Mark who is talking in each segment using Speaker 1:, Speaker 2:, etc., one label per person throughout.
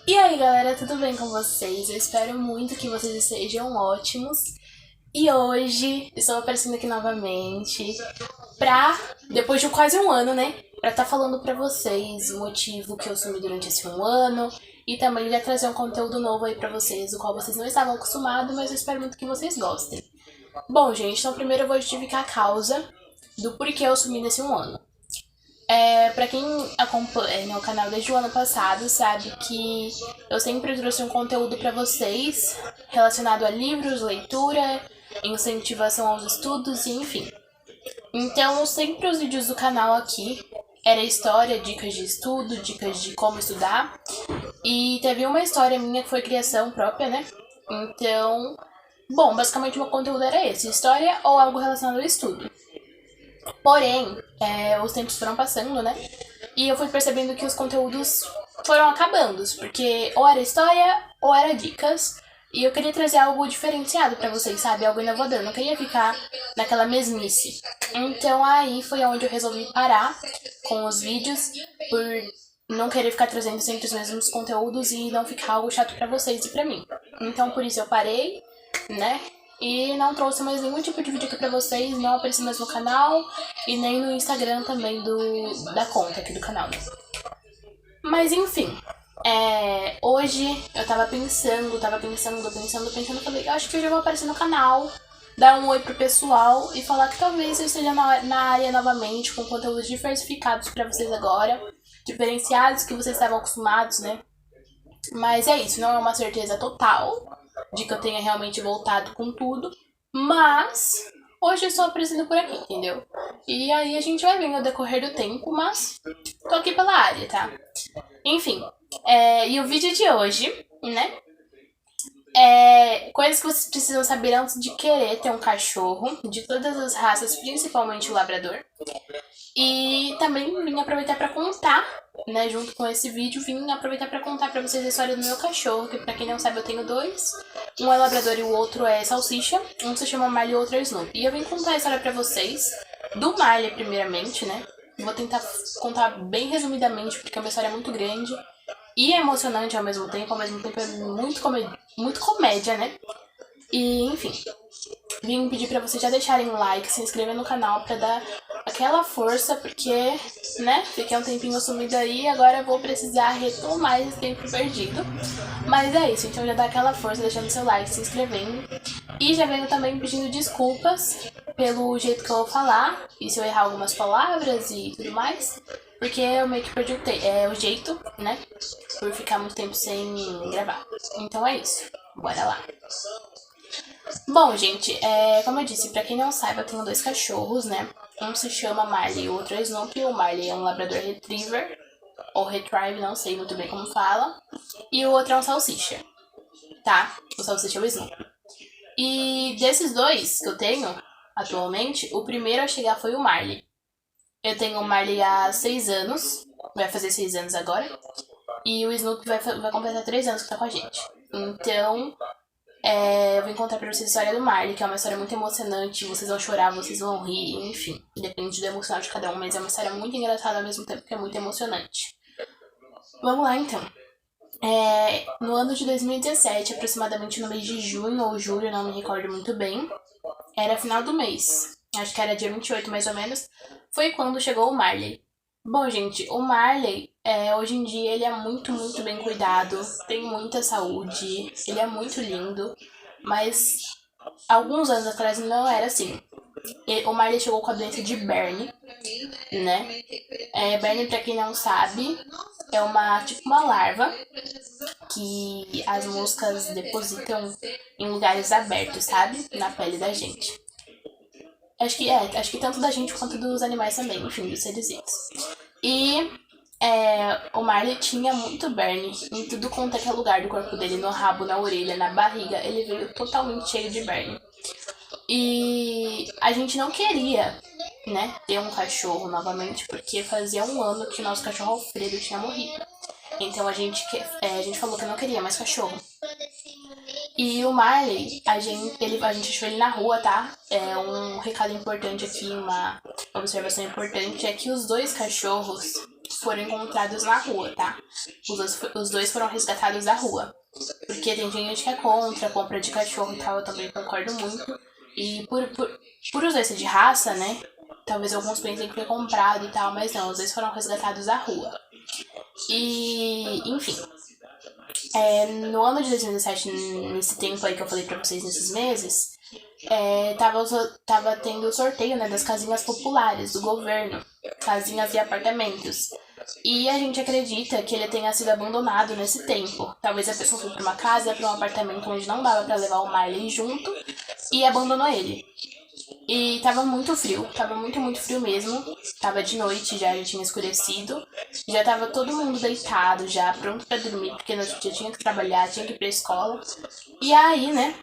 Speaker 1: E aí galera, tudo bem com vocês? Eu espero muito que vocês estejam ótimos. E hoje estou aparecendo aqui novamente depois de quase um ano, né? Pra estar falando pra vocês o motivo que eu sumi durante esse um ano. E também já trazer um conteúdo novo aí pra vocês, o qual vocês não estavam acostumados, mas eu espero muito que vocês gostem. Bom, gente, então primeiro eu vou justificar a causa do porquê eu sumi nesse um ano. Pra quem acompanha meu canal desde o ano passado, sabe que eu sempre trouxe um conteúdo pra vocês relacionado a livros, leitura, incentivação aos estudos e enfim. Então, sempre os vídeos do canal aqui era história, dicas de estudo, dicas de como estudar. E teve uma história minha que foi criação própria, né? Então, bom, basicamente meu conteúdo era esse, história ou algo relacionado ao estudo. Porém, os tempos foram passando, né? E eu fui percebendo que os conteúdos foram acabando, porque ou era história ou era dicas. E eu queria trazer algo diferenciado pra vocês, sabe? Algo inovador. Eu não queria ficar naquela mesmice. Então aí foi onde eu resolvi parar com os vídeos, por não querer ficar trazendo sempre os mesmos conteúdos e não ficar algo chato pra vocês e pra mim. Então por isso eu parei, né? E não trouxe mais nenhum tipo de vídeo aqui pra vocês, não apareci mais no canal e nem no Instagram também da conta aqui do canal. Mas enfim, hoje eu tava pensando, falei, eu acho que hoje eu vou aparecer no canal, dar um oi pro pessoal e falar que talvez eu esteja na área novamente, com conteúdos diversificados pra vocês agora, diferenciados que vocês estavam acostumados, né? Mas é isso, não é uma certeza total de que eu tenha realmente voltado com tudo, mas hoje eu estou aparecendo por aqui, entendeu? E aí a gente vai vendo no decorrer do tempo, mas tô aqui pela área, tá? Enfim, e o vídeo de hoje, né? Coisas que vocês precisam saber antes de querer ter um cachorro, de todas as raças, principalmente o labrador. E também vim aproveitar pra contar, né, junto com esse vídeo, vim aproveitar pra contar pra vocês a história do meu cachorro, que pra quem não sabe eu tenho dois. Um é labrador e o outro é salsicha, um se chama Marley e o outro é Snoopy. E eu vim contar a história pra vocês, do Marley primeiramente, né. Vou tentar contar bem resumidamente, porque é uma história muito grande e emocionante ao mesmo tempo é muito comédia, né. E, enfim, vim pedir pra vocês já deixarem um like, se inscrever no canal pra dar aquela força, porque, né, fiquei um tempinho sumida aí e agora eu vou precisar retomar esse tempo perdido. Mas é isso, então já dá aquela força deixando seu like, se inscrevendo. E já venho também pedindo desculpas pelo jeito que eu vou falar, e se eu errar algumas palavras e tudo mais, porque eu meio que perdi o jeito, né, por ficar muito tempo sem gravar. Então é isso, bora lá. Bom, gente, como eu disse, pra quem não sabe, eu tenho dois cachorros, né? Um se chama Marley e o outro é Snoopy. O Marley é um labrador retriever, ou retrieve, não sei muito bem como fala. E o outro é um salsicha, tá? O salsicha é o Snoopy. E desses dois que eu tenho atualmente, o primeiro a chegar foi o Marley. Eu tenho o Marley há 6 anos, vai fazer 6 anos agora. E o Snoopy vai completar 3 anos que tá com a gente. Então, eu vou contar pra vocês a história do Marley, que é uma história muito emocionante. Vocês vão chorar, vocês vão rir, enfim. Depende do emocional de cada um, mas é uma história muito engraçada ao mesmo tempo que é muito emocionante. Vamos lá, então. No ano de 2017, aproximadamente no mês de junho ou julho, não me recordo muito bem, era final do mês, acho que era dia 28 mais ou menos, foi quando chegou o Marley. Bom, gente, o Marley, hoje em dia, ele é muito, muito bem cuidado, tem muita saúde, ele é muito lindo, mas alguns anos atrás não era assim. O Marley chegou com a doença de Berne, né? Berne, pra quem não sabe, é tipo uma larva que as moscas depositam em lugares abertos, sabe? Na pele da gente. Acho que tanto da gente quanto dos animais também, enfim, dos seres vivos. E o Marley tinha muito Berne em tudo quanto é lugar do corpo dele, no rabo, na orelha, na barriga, ele veio totalmente cheio de Berne. E a gente não queria, né, ter um cachorro novamente, porque fazia um ano que o nosso cachorro Alfredo tinha morrido. Então a gente falou que não queria mais cachorro. E o Marley, a gente achou ele na rua, tá? Um recado importante aqui, uma observação importante, é que os dois cachorros foram encontrados na rua, tá? Os dois foram resgatados da rua. Porque tem gente que é contra a compra de cachorro e tal, eu também concordo muito. E por os dois ser de raça, né? Talvez alguns pensem que foi comprado e tal, mas não, os dois foram resgatados da rua. E, enfim. No ano de 2017, nesse tempo aí que eu falei pra vocês, nesses meses, tava tendo o sorteio, né, das casinhas populares do governo, casinhas e apartamentos. E a gente acredita que ele tenha sido abandonado nesse tempo. Talvez a pessoa foi pra uma casa, pra um apartamento onde não dava pra levar o Marley junto e abandonou ele. E tava muito frio, tava muito, muito frio mesmo. Tava de noite já tinha escurecido. Já tava todo mundo deitado já, pronto pra dormir, porque no outro dia tinha que trabalhar, tinha que ir pra escola. E aí, né,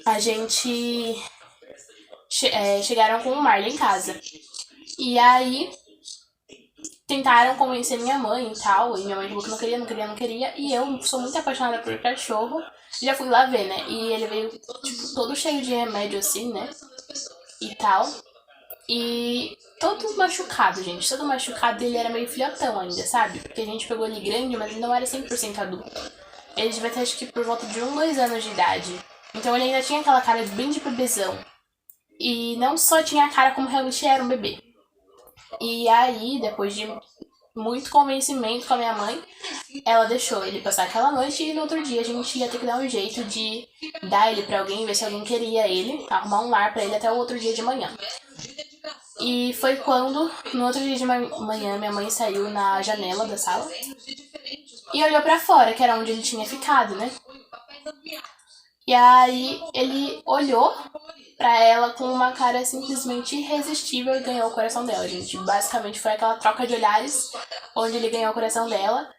Speaker 1: a gente... chegaram com o Marley em casa. E aí, tentaram convencer minha mãe e tal. E minha mãe falou que não queria. E eu sou muito apaixonada por cachorro. Já fui lá ver, né? E ele veio, tipo, todo cheio de remédio assim, né? E tal. E todo machucado, gente. Todo machucado, ele era meio filhotão ainda, sabe? Porque a gente pegou ele grande, mas ele não era 100% adulto. Ele devia ter, acho que, por volta de 2 anos de idade. Então ele ainda tinha aquela cara bem de bebezão. E não só tinha a cara como realmente era um bebê. E aí, depois de muito convencimento com a minha mãe, ela deixou ele passar aquela noite e no outro dia a gente ia ter que dar um jeito de dar ele pra alguém, ver se alguém queria ele, arrumar um lar pra ele até o outro dia de manhã. E foi quando, no outro dia de manhã, minha mãe saiu na janela da sala e olhou pra fora, que era onde ele tinha ficado, né? E aí ele olhou pra ela com uma cara simplesmente irresistível e ganhou o coração dela, gente. Basicamente foi aquela troca de olhares onde ele ganhou o coração dela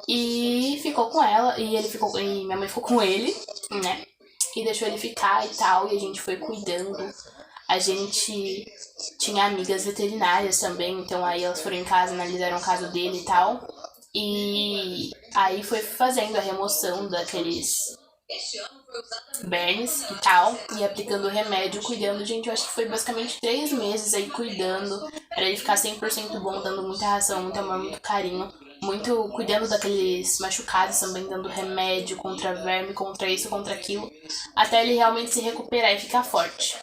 Speaker 1: e ficou com ela. E minha mãe ficou com ele, né? E deixou ele ficar e tal. E a gente foi cuidando. A gente tinha amigas veterinárias também, então aí elas foram em casa, analisaram o caso dele e tal. E aí foi fazendo a remoção daqueles bernes e tal, e aplicando remédio, cuidando. Gente, eu acho que foi basicamente 3 meses aí cuidando pra ele ficar 100% bom, dando muita ração, muito amor, muito carinho, muito cuidando daqueles machucados também, dando remédio contra verme, contra isso, contra aquilo, até ele realmente se recuperar e ficar forte.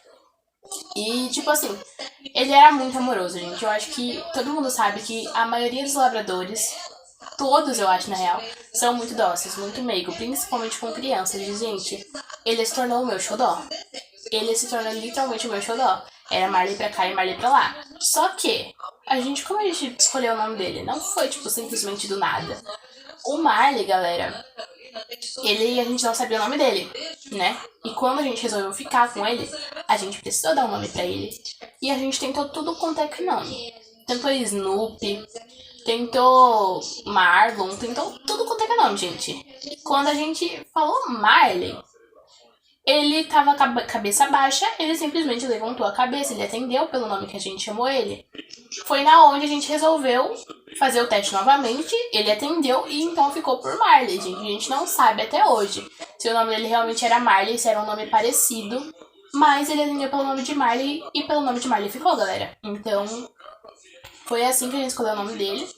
Speaker 1: E, tipo assim, ele era muito amoroso, gente. Eu acho que todo mundo sabe que a maioria dos labradores, todos eu acho na real, são muito dóceis, muito meigo, principalmente com crianças. E, gente, ele se tornou o meu xodó. Ele se tornou literalmente o meu xodó. Era Marley pra cá e Marley pra lá. Só que, como a gente escolheu o nome dele? Não foi, tipo, simplesmente do nada. O Marley, galera, a gente não sabia o nome dele, né? E quando a gente resolveu ficar com ele, a gente precisou dar um nome pra ele. E a gente tentou tudo quanto é que nome. Tentou Snoopy, tentou Marlon, tentou tudo quanto é que nome, gente. Quando a gente falou Marley, ele tava com a cabeça baixa, ele simplesmente levantou a cabeça, ele atendeu pelo nome que a gente chamou ele. Foi na onde a gente resolveu fazer o teste novamente, ele atendeu e então ficou por Marley, gente. A gente não sabe até hoje se o nome dele realmente era Marley, se era um nome parecido, mas ele atendeu pelo nome de Marley e pelo nome de Marley ficou, galera. Então, foi assim que a gente escolheu o nome dele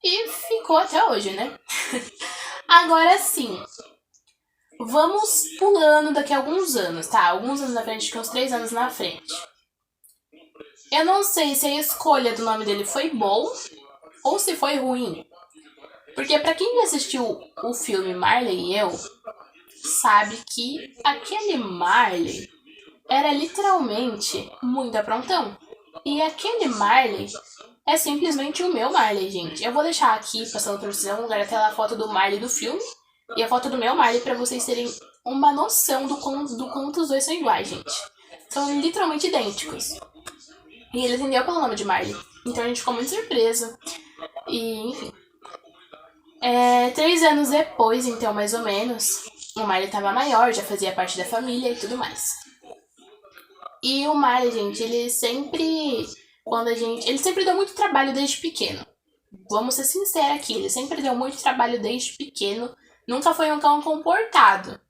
Speaker 1: e ficou até hoje, né? Agora sim, vamos pulando daqui a alguns anos, tá? Alguns anos na frente, acho que uns 3 anos na frente. Eu não sei se a escolha do nome dele foi bom ou se foi ruim. Porque pra quem já assistiu o filme Marley e Eu, sabe que aquele Marley era literalmente muito aprontão. E aquele Marley é simplesmente o meu Marley, gente. Eu vou deixar aqui, passando por vocês, um lugar até lá a foto do Marley do filme e a foto do meu Marley pra vocês terem uma noção do quanto os dois são iguais, gente. São literalmente idênticos. E ele atendeu pelo nome de Marley. Então a gente ficou muito surpresa. E, enfim. 3 anos depois, então, mais ou menos, o Marley tava maior, já fazia parte da família e tudo mais. E o Marley, gente, ele sempre deu muito trabalho desde pequeno. Vamos ser sinceros aqui, ele sempre deu muito trabalho desde pequeno. Nunca foi um cão comportado.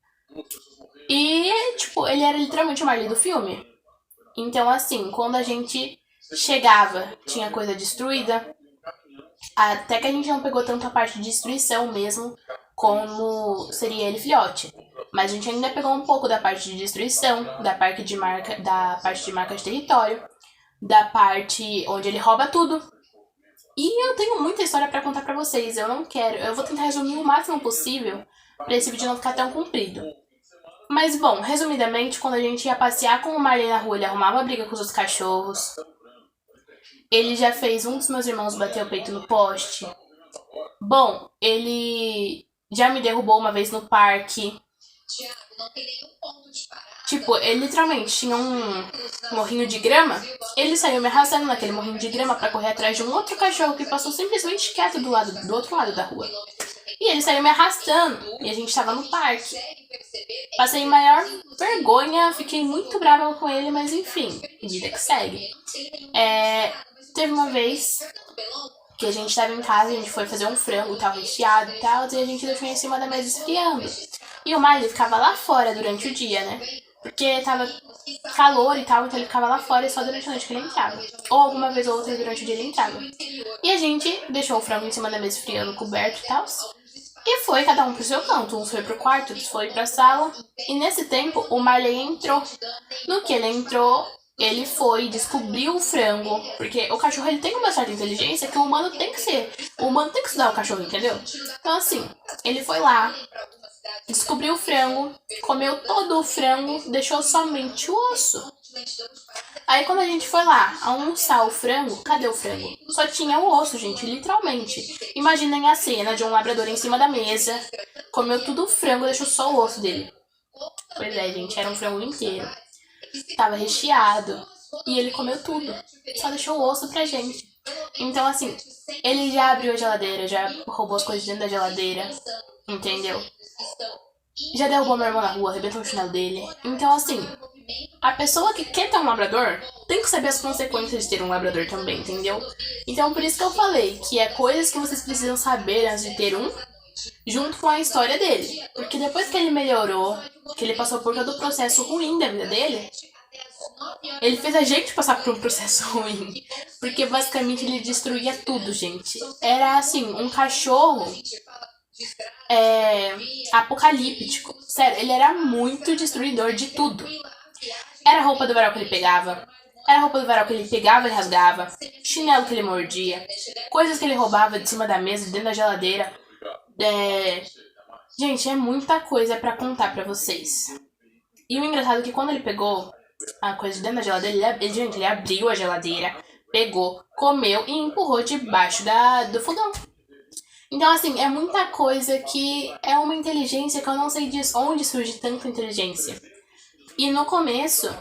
Speaker 1: E, tipo, ele era literalmente o Marley do filme. Então, assim, quando a gente chegava, tinha coisa destruída. Até que a gente não pegou tanto a parte de destruição mesmo, como seria ele filhote. Mas a gente ainda pegou um pouco da parte de destruição, da parte de marca de território, da parte onde ele rouba tudo. E eu tenho muita história pra contar pra vocês. Eu vou tentar resumir o máximo possível pra esse vídeo não ficar tão comprido. Mas bom, resumidamente, quando a gente ia passear com o Marley na rua, ele arrumava briga com os outros cachorros. Ele já fez um dos meus irmãos bater o peito no poste. Bom, ele já me derrubou uma vez no parque. Tipo, ele literalmente tinha um morrinho de grama. Ele saiu me arrastando naquele morrinho de grama pra correr atrás de um outro cachorro que passou simplesmente quieto do outro lado da rua. E ele saiu me arrastando. E a gente tava no parque. Passei maior vergonha, fiquei muito brava com ele, mas enfim, vida que segue. Teve uma vez que a gente tava em casa, a gente foi fazer um frango, tava recheado e tal, e a gente deixou em cima da mesa esfriando. E o Miley ficava lá fora durante o dia, né? Porque tava calor e tal, então ele ficava lá fora e só durante a noite que ele entrava. Ou alguma vez ou outra durante o dia ele entrava. E a gente deixou o frango em cima da mesa esfriando, coberto e tal. E foi cada um pro seu canto. Uns foi pro quarto, outros foi pra sala. E nesse tempo, o Marley entrou. No que ele entrou, ele foi, descobriu o frango. Porque o cachorro, ele tem uma certa inteligência que o humano tem que ser. O humano tem que estudar o cachorro, entendeu? Então assim, ele foi lá, descobriu o frango, comeu todo o frango, deixou somente o osso. Aí quando a gente foi lá almoçar o frango, cadê o frango? Só tinha o osso, gente, literalmente. Imaginem a cena de um labrador em cima da mesa, comeu tudo o frango, deixou só o osso dele. Pois é, gente, era um frango inteiro. Tava recheado. E ele comeu tudo. Só deixou o osso pra gente. Então, assim, ele já abriu a geladeira, já roubou as coisas dentro da geladeira. Entendeu? Já derrubou meu irmão na rua, arrebentou o chinelo dele. Então, assim, a pessoa que quer ter um labrador tem que saber as consequências de ter um labrador também, entendeu? Então, por isso que eu falei que é coisas que vocês precisam saber antes de ter um, junto com a história dele. Porque depois que ele melhorou, que ele passou por todo o processo ruim da vida dele, ele fez a gente passar por um processo ruim. Porque basicamente ele destruía tudo, gente. Era assim, um cachorro apocalíptico. Sério, ele era muito destruidor de tudo. Era a roupa do varal que ele pegava. Era a roupa do varal que ele pegava e rasgava. Chinelo que ele mordia. Coisas que ele roubava de cima da mesa, dentro da geladeira. Gente, é muita coisa pra contar pra vocês. E o engraçado é que quando ele pegou a coisa de dentro da geladeira, ele abriu a geladeira, pegou, comeu e empurrou debaixo do fogão. Então, assim, é muita coisa que é uma inteligência que eu não sei onde surge tanta inteligência. E no começo,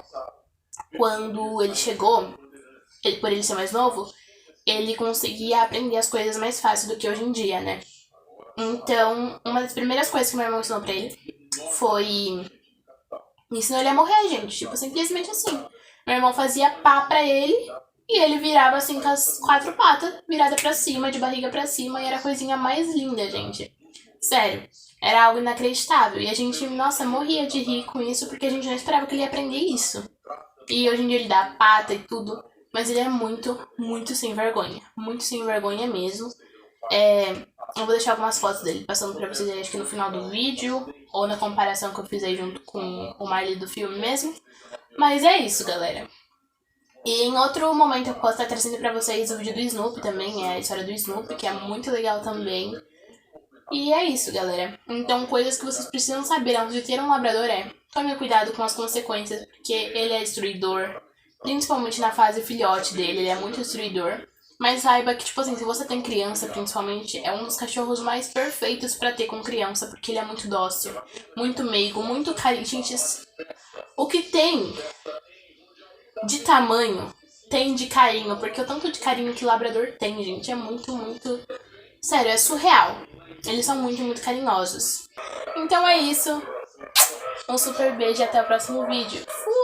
Speaker 1: quando ele chegou, por ele ser mais novo, ele conseguia aprender as coisas mais fácil do que hoje em dia, né? Então, uma das primeiras coisas que meu irmão ensinou pra ele foi... ensinou ele a morrer, gente. Tipo, simplesmente assim. Meu irmão fazia pá pra ele e ele virava assim com as 4 patas, virada pra cima, de barriga pra cima, e era a coisinha mais linda, gente. Sério. Era algo inacreditável. E a gente, nossa, morria de rir com isso, porque a gente não esperava que ele ia aprender isso. E hoje em dia ele dá pata e tudo. Mas ele é muito, muito sem vergonha. Muito sem vergonha mesmo. Eu vou deixar algumas fotos dele passando pra vocês aí, acho que no final do vídeo. Ou na comparação que eu fiz aí junto com o Marley do filme mesmo. Mas é isso, galera. E em outro momento eu posso estar trazendo pra vocês o vídeo do Snoopy também. É a história do Snoopy, que é muito legal também. E é isso, galera. Então, coisas que vocês precisam saber antes de ter um labrador tome cuidado com as consequências, porque ele é destruidor. Principalmente na fase filhote dele, ele é muito destruidor. Mas saiba que, tipo assim, se você tem criança, principalmente, é um dos cachorros mais perfeitos pra ter com criança, porque ele é muito dócil, muito meigo, muito carinho. Gente, o que tem de tamanho, tem de carinho, porque o tanto de carinho que o labrador tem, gente, é muito, muito... Sério, é surreal. Eles são muito, muito carinhosos. Então é isso. Um super beijo e até o próximo vídeo. Fui!